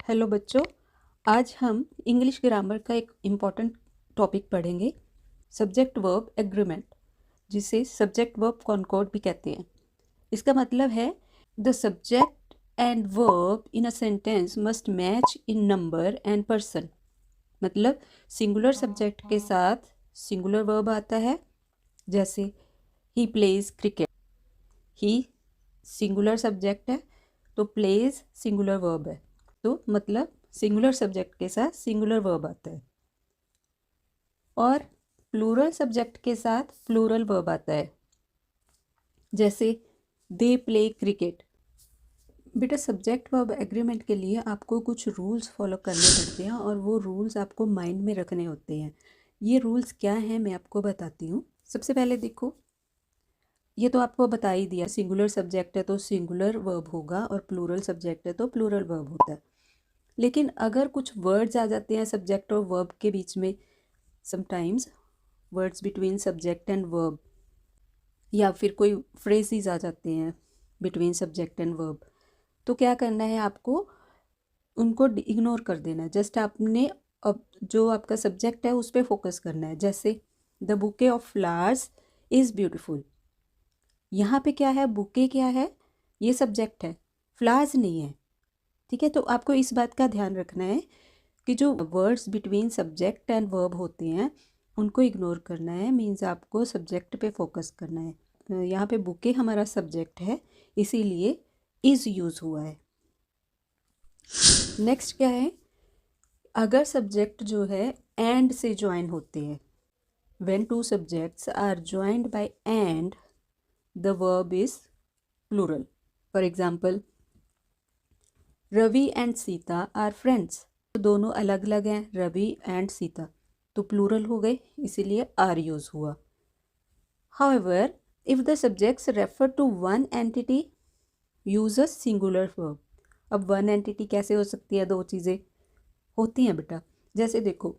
Hello बच्चों, आज हम इंग्लिश ग्रामर का एक इम्पॉर्टेंट टॉपिक पढ़ेंगे, सब्जेक्ट वर्ब एग्रीमेंट, जिसे सब्जेक्ट वर्ब कॉनकॉर्ड भी कहते हैं। इसका मतलब है the subject and verb in a sentence must match in number and person. मतलब सिंगुलर सब्जेक्ट के साथ सिंगुलर वर्ब आता है, जैसे he plays cricket. He singular subject है तो प्लेज सिंगुलर वर्ब है, तो मतलब सिंगुलर सब्जेक्ट के साथ सिंगुलर वर्ब आता है। और प्लूरल सब्जेक्ट के साथ प्लूरल वर्ब आता है, जैसे दे प्ले क्रिकेट। बेटा, सब्जेक्ट वर्ब एग्रीमेंट के लिए आपको कुछ रूल्स फॉलो करने पड़ते हैं और वो रूल्स आपको माइंड में रखने होते हैं। ये रूल्स क्या हैं मैं आपको बताती हूँ। सबसे पहले देखो, ये तो आपको बता ही दिया, सिंगुलर सब्जेक्ट है तो सिंगुलर वर्ब होगा और प्लूरल सब्जेक्ट है तो प्लूरल वर्ब होता है। लेकिन अगर कुछ वर्ड्स आ जाते हैं सब्जेक्ट और वर्ब के बीच में, sometimes words between subject and verb, या फिर कोई फ्रेजेस आ जाते हैं बिटवीन सब्जेक्ट एंड वर्ब, तो क्या करना है आपको, उनको इग्नोर कर देना है। जस्ट आपने अब जो आपका सब्जेक्ट है उस पर फोकस करना है। जैसे the bouquet of flowers is beautiful. यहाँ पे क्या है, बुके क्या है, ये सब्जेक्ट है, फ्लावर्स नहीं है। ठीक है, तो आपको इस बात का ध्यान रखना है कि जो words between subject and verb होते हैं उनको इग्नोर करना है। मीन्स आपको सब्जेक्ट पे फोकस करना है। यहाँ पे बुके हमारा सब्जेक्ट है, इसीलिए इज़ यूज़ हुआ है। नेक्स्ट क्या है, अगर सब्जेक्ट जो है एंड से ज्वाइन होते हैं, when two subjects are joined by and, the verb is plural. For example, Ravi and Sita are friends. तो दोनों अलग अलग हैं, रवि एंड सीता, तो प्लूरल हो गए, इसीलिए आर यूज हुआ। However, if the subjects refer to one entity, use a singular verb. अब वन एंटिटी कैसे हो सकती है, दो चीज़ें होती हैं बेटा। जैसे देखो,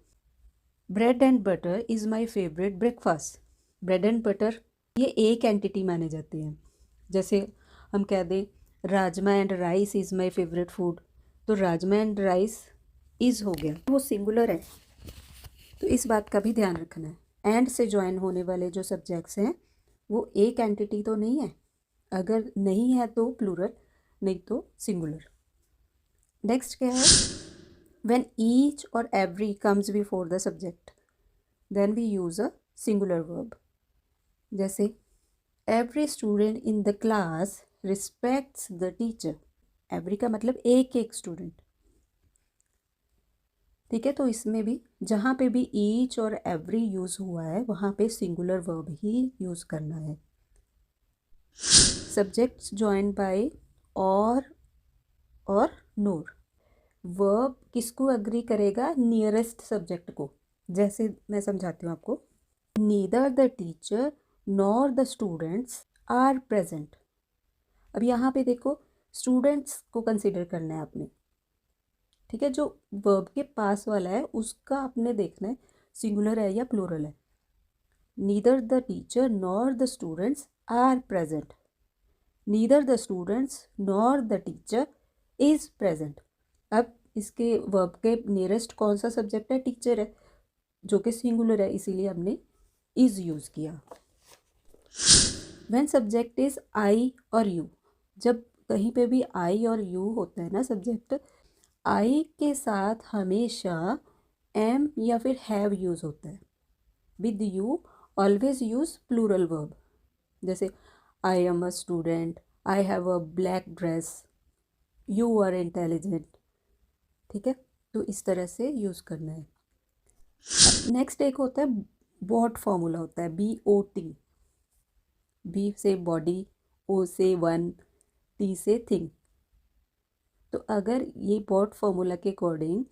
bread and butter is my favourite breakfast. Bread and butter ये एक एंटिटी माने जाते हैं। जैसे हम कह दें rajma and rice is my favourite food, तो राजमा एंड राइस इज़ हो गया, वो सिंगुलर है, तो इस बात का भी ध्यान रखना है। एंड से ज्वाइन होने वाले जो सब्जेक्ट्स हैं वो एक एंटिटी तो नहीं है, अगर नहीं है तो प्लूरल, नहीं तो सिंगुलर। नेक्स्ट क्या है, when each or every comes before the subject, then we use a singular verb. जैसे every student in the class respects the teacher. every का मतलब एक एक स्टूडेंट। ठीक है, तो इसमें भी जहाँ पे भी each और every यूज हुआ है वहाँ पे सिंगुलर वर्ब ही यूज करना है। Subjects joined by or nor. Verb किसको अग्री करेगा, नियरेस्ट सब्जेक्ट को। जैसे मैं समझाती हूँ आपको, neither the teacher nor the students are present. अब यहाँ पे देखो, स्टूडेंट्स को कंसिडर करना है आपने। ठीक है, जो वर्ब के पास वाला है उसका आपने देखना है सिंगुलर है या प्लूरल है। Neither the teacher nor the students are present, neither the students nor the teacher is present. अब इसके वर्ब के नियरेस्ट कौन सा सब्जेक्ट है, टीचर है, जो कि सिंगुलर है, इसीलिए हमने इज यूज किया। व्हेन सब्जेक्ट इज आई और यू, जब कहीं पे भी आई और यू होता है ना सब्जेक्ट, आई के साथ हमेशा एम या फिर हैव यूज होता है। With you always use plural verb. जैसे I am a student, I have a black dress, you are intelligent. ठीक है, तो इस तरह से यूज़ करना है। नेक्स्ट एक होता है बॉट फॉर्मूला, होता है BOT। बी से बॉडी, ओ से वन, टी से थिंग। तो अगर ये बॉट फॉर्मूला के अकॉर्डिंग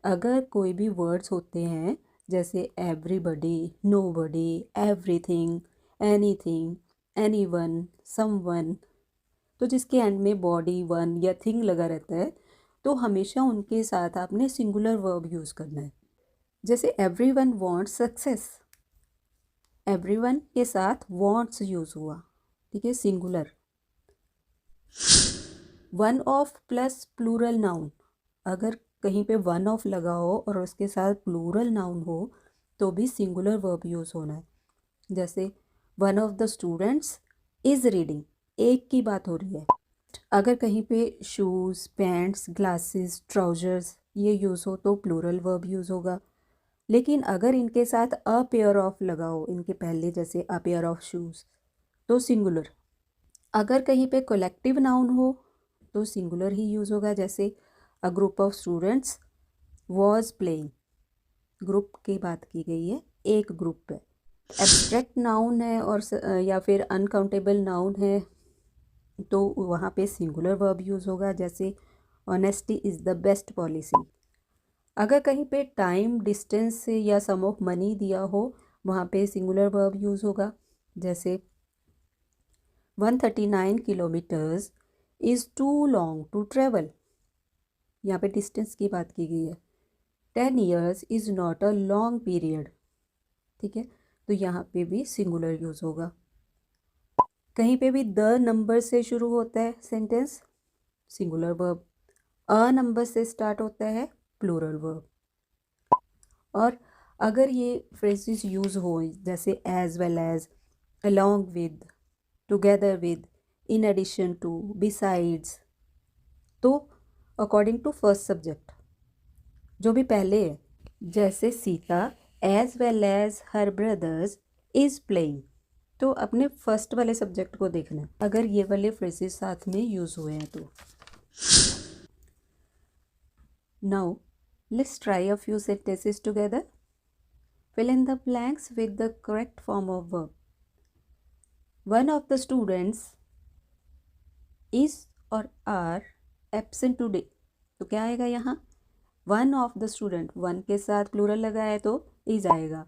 अगर कोई भी वर्ड्स होते हैं, जैसे everybody, nobody, everything, anything, anyone, someone, तो जिसके एंड में बॉडी, वन या थिंग लगा रहता है, तो हमेशा उनके साथ आपने सिंगुलर वर्ब यूज़ करना है। जैसे एवरीवन वांट्स सक्सेस, एवरीवन के साथ वांट्स यूज़ हुआ, ठीक है, singular. One of plus plural noun, अगर कहीं पे वन ऑफ लगा हो और उसके साथ प्लूरल नाउन हो तो भी सिंगुलर वर्ब यूज़ होना है। जैसे one of the students is reading, एक की बात हो रही है। अगर कहीं पे शूज़, पैंट्स, ग्लासेस, ट्राउजर्स ये यूज़ हो तो प्लूरल वर्ब यूज़ होगा। लेकिन अगर इनके साथ अ पेयर ऑफ लगा हो, इनके पहले जैसे अ पेयर ऑफ शूज़, तो सिंगुलर। अगर कहीं पे कलेक्टिव नाउन हो तो सिंगुलर ही यूज़ होगा। जैसे a group of students was playing, group की बात की गई है, एक ग्रुप है। एब्स्ट्रैक्ट नाउन है और या फिर अनकाउंटेबल नाउन है तो वहाँ पे सिंगुलर वर्ब यूज़ होगा। जैसे honesty is the best policy. अगर कहीं पे टाइम, डिस्टेंस से या सम ऑफ मनी दिया हो वहाँ पे सिंगुलर वर्ब यूज़ होगा। जैसे 139 kilometres is too long to travel, यहाँ पे डिस्टेंस की बात की गई है। 10 years is not a long period, ठीक है, तो यहाँ पे भी सिंगुलर यूज़ होगा। कहीं पे भी द नंबर से शुरू होता है sentence, singular verb. A number से स्टार्ट होता है, प्लूरल वर्ब। और अगर ये फ्रेजेस यूज़ हो जैसे as well as, along with, together with, in addition to, besides, तो अकॉर्डिंग टू फर्स्ट सब्जेक्ट जो भी पहले है, जैसे Sita as well as her brothers is playing, तो अपने फर्स्ट वाले सब्जेक्ट को देखना है अगर ये वाले फ्रेजेस साथ में यूज़ हुए हैं तो। Now let's try a few sentences together. Fill in the blanks with the correct form of verb. One of the students is or are absent today, तो क्या आएगा यहाँ? One of the student, one के साथ plural लगा है तो is आएगा।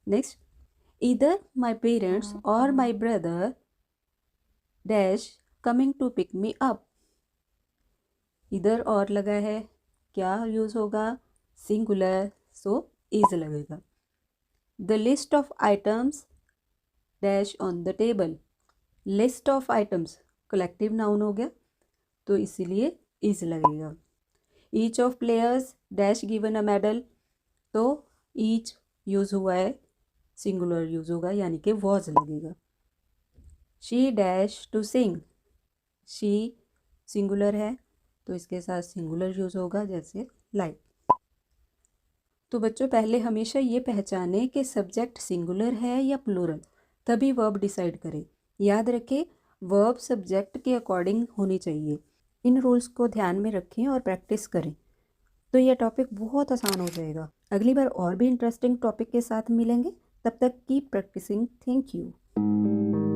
नेक्स्ट, इधर माई पेरेंट्स और my brother dash coming to pick me up, इधर और लगा है, क्या यूज़ होगा? सिंगुलर, सो इज लगेगा। The list of items dash on the table, list of items collective noun हो गया तो इसीलिए इज लगेगा। Each of players dash given a medal, तो ईच यूज़ हुआ है, सिंगुलर यूज़ होगा यानी कि वॉज लगेगा। She dash to sing, she singular है तो इसके साथ सिंगुलर यूज़ होगा जैसे लाइक। तो बच्चों पहले हमेशा ये पहचाने कि सब्जेक्ट सिंगुलर है या प्लूरल, तभी वर्ब डिसाइड करें। याद रखें वर्ब सब्जेक्ट के अकॉर्डिंग होनी चाहिए। इन रूल्स को ध्यान में रखें और प्रैक्टिस करें तो यह टॉपिक बहुत आसान हो जाएगा। अगली बार और भी इंटरेस्टिंग टॉपिक के साथ मिलेंगे, तब तक कीप प्रैक्टिसिंग। Thank you.